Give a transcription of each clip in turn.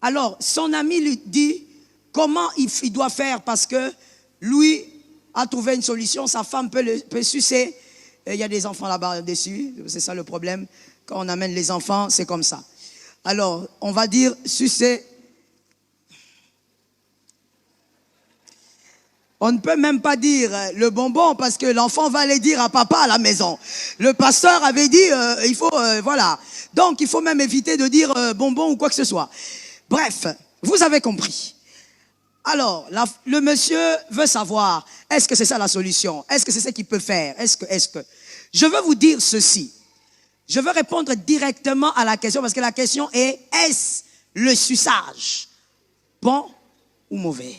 Alors, son ami lui dit comment il doit faire parce que lui a trouvé une solution. Sa femme peut sucer. Et il y a des enfants là-bas dessus. C'est ça le problème. Quand on amène les enfants, c'est comme ça. Alors, on va dire sucer. On ne peut même pas dire le bonbon parce que l'enfant va aller dire à papa à la maison. Le pasteur avait dit, il faut, voilà. Donc, il faut même éviter de dire bonbon ou quoi que ce soit. Bref, vous avez compris. Alors, le monsieur veut savoir, est-ce que c'est ça la solution? Est-ce que c'est ça qu'il peut faire? Est-ce que... Je veux vous dire ceci. Je veux répondre directement à la question parce que la question est, est-ce le suçage bon ou mauvais?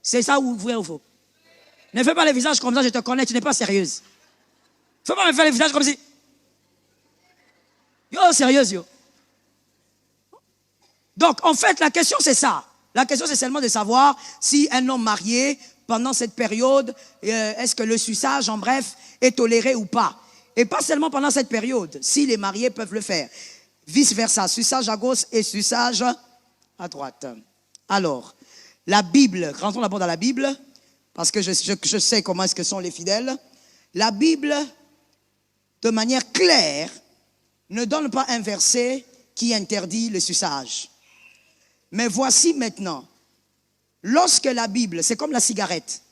C'est ça ou vrai ou faux? Ne fais pas les visages comme ça, je te connais, tu n'es pas sérieuse. Fais pas me faire les visages comme si... Yo, sérieuse, yo. Donc, en fait, la question c'est ça. La question c'est seulement de savoir si un homme marié, pendant cette période, est-ce que le suçage, en bref, est toléré ou pas? Et pas seulement pendant cette période, si les mariés peuvent le faire. Vice versa, suçage à gauche et suçage à droite. Alors, la Bible, rentrons d'abord dans la Bible, parce que je sais comment est-ce que sont les fidèles. La Bible, de manière claire, ne donne pas un verset qui interdit le suçage. Mais voici maintenant, lorsque la Bible, c'est comme la cigarette.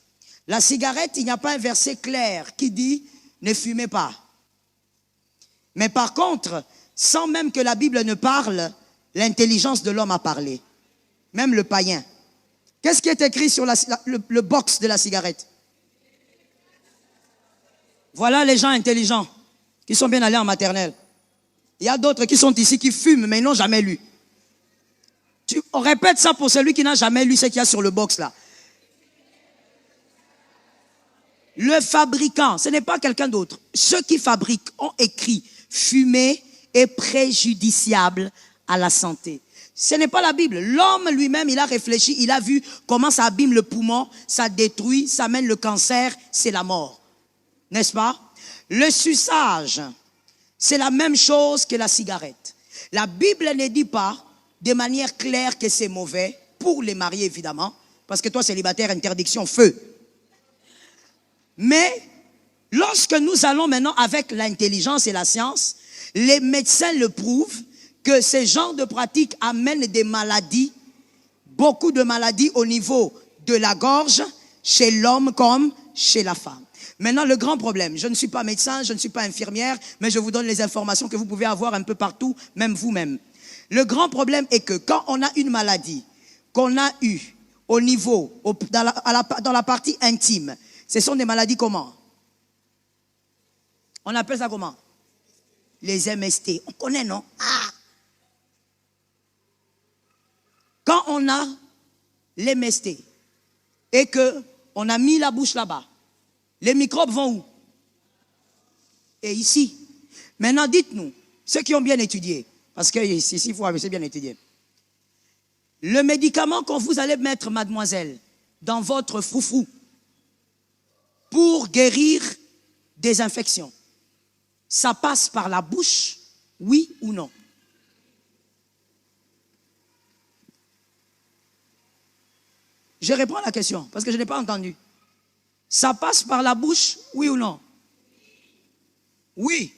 La cigarette, il n'y a pas un verset clair qui dit « ne fumez pas ». Mais par contre, sans même que la Bible ne parle, l'intelligence de l'homme a parlé. Même le païen. Qu'est-ce qui est écrit sur le box de la cigarette? Voilà les gens intelligents qui sont bien allés en maternelle. Il y a d'autres qui sont ici qui fument mais ils n'ont jamais lu. On répète ça pour celui qui n'a jamais lu ce qu'il y a sur le box là. Le fabricant, ce n'est pas quelqu'un d'autre. Ceux qui fabriquent ont écrit « fumer est préjudiciable à la santé ». Ce n'est pas la Bible. L'homme lui-même, il a réfléchi, il a vu comment ça abîme le poumon, ça détruit, ça mène le cancer, c'est la mort. N'est-ce pas? Le suçage, c'est la même chose que la cigarette. La Bible ne dit pas de manière claire que c'est mauvais, pour les mariés évidemment, parce que toi célibataire, interdiction, feu. Mais lorsque nous allons maintenant avec l'intelligence et la science, les médecins le prouvent, que ces genres de pratiques amènent des maladies, beaucoup de maladies au niveau de la gorge, chez l'homme comme chez la femme. Maintenant, le grand problème, je ne suis pas médecin, je ne suis pas infirmière, mais je vous donne les informations que vous pouvez avoir un peu partout, même vous-même. Le grand problème est que quand on a une maladie qu'on a eue au niveau, dans la partie intime, ce sont des maladies comment? On appelle ça comment? Les MST. On connaît, non? Ah! Quand on a les MST et qu'on a mis la bouche là-bas, les microbes vont où? Et ici. Maintenant, dites-nous, ceux qui ont bien étudié, parce que ici, il faut avoir bien étudié. Le médicament qu'on vous allez mettre, mademoiselle, dans votre froufrou, pour guérir des infections, ça passe par la bouche, oui ou non? Je réponds à la question, parce que je n'ai pas entendu. Ça passe par la bouche, oui ou non? Oui.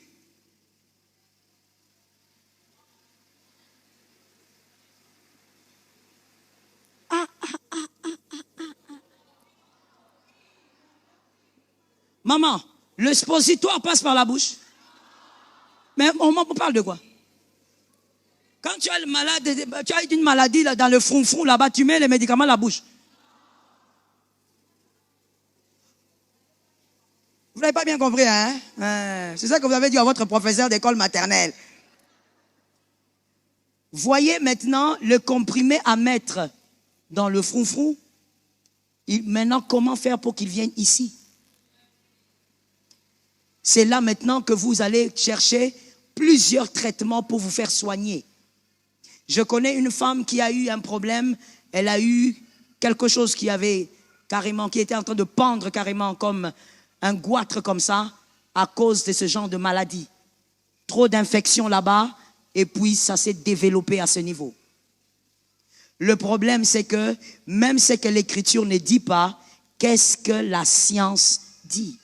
Maman, le suppositoire passe par la bouche. Mais on parle de quoi? Quand tu as le malade, tu as une maladie là, dans le frou là-bas, tu mets les médicaments dans la bouche. Vous n'avez pas bien compris, hein? C'est ça que vous avez dit à votre professeur d'école maternelle. Voyez maintenant le comprimé à mettre dans le frou-frou. Maintenant, comment faire pour qu'il vienne ici? C'est là maintenant que vous allez chercher plusieurs traitements pour vous faire soigner. Je connais une femme qui a eu un problème. Elle a eu quelque chose qui était en train de pendre carrément comme un goitre comme ça à cause de ce genre de maladie. Trop d'infections là-bas et puis ça s'est développé à ce niveau. Le problème, c'est que même ce que l'Écriture ne dit pas, qu'est-ce que la science dit?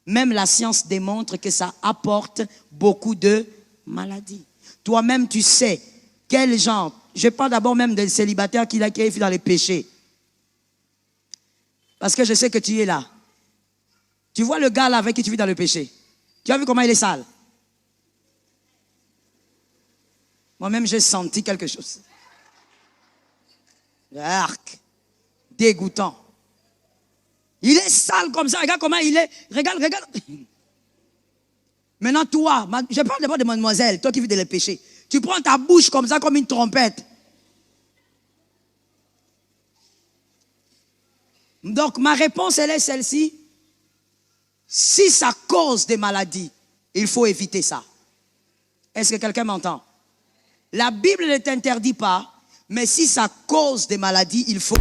Même la science démontre que ça apporte beaucoup de maladies. Toi-même, tu sais quel genre. Je parle d'abord même des célibataires qui vivent dans les péchés. Parce que je sais que tu es là. Tu vois le gars là avec qui tu vis dans le péché. Tu as vu comment il est sale? Moi-même, j'ai senti quelque chose. Arc. Dégoûtant. Il est sale comme ça. Regarde comment il est. Regarde. Maintenant, toi, je parle d'abord de mademoiselle, toi qui vis dans le péché. Tu prends ta bouche comme ça, comme une trompette. Donc, ma réponse, elle est celle-ci. Si ça cause des maladies, il faut éviter ça. Est-ce que quelqu'un m'entend? La Bible ne t'interdit pas, mais si ça cause des maladies, il faut...